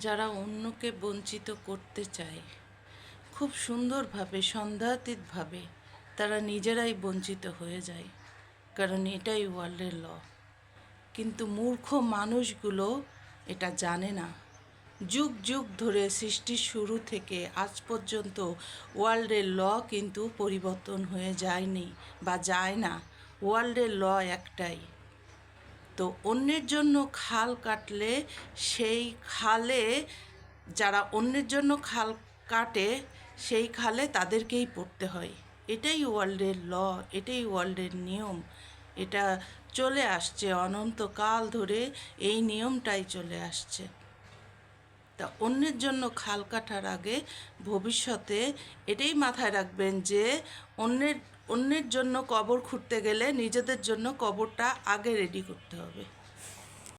যারা অন্যকে বঞ্চিত করতে চায় খুব সুন্দরভাবে সন্দেহাতীতভাবে তারা নিজেরাই বঞ্চিত হয়ে যায়, কারণ এটাই ওয়ার্ল্ডের ল। কিন্তু মূর্খ মানুষগুলো এটা জানে না। যুগ যুগ ধরে সৃষ্টির শুরু থেকে আজ পর্যন্ত ওয়ার্ল্ডের ল কিন্তু পরিবর্তন হয়ে যায়নি বা যায় না। ওয়ার্ল্ডের ল একটাই। তো অন্যের জন্য খাল কাটলে সেই খালে যারা অন্যের জন্য খাল কাটে সেই খালে তাদেরকেই পড়তে হয়। এটাই ওয়ার্ল্ডের ল, এটাই ওয়ার্ল্ডের নিয়ম। এটা চলে আসছে অনন্তকাল ধরে, এই নিয়মটাই চলে আসছে। তা অন্যের জন্য খাল কাটার আগে ভবিষ্যতে এটাই মাথায় রাখবেন যে অন্যের জন্য কবর খুঁড়তে গেলে নিজেদের জন্য কবরটা আগে রেডি করতে হবে।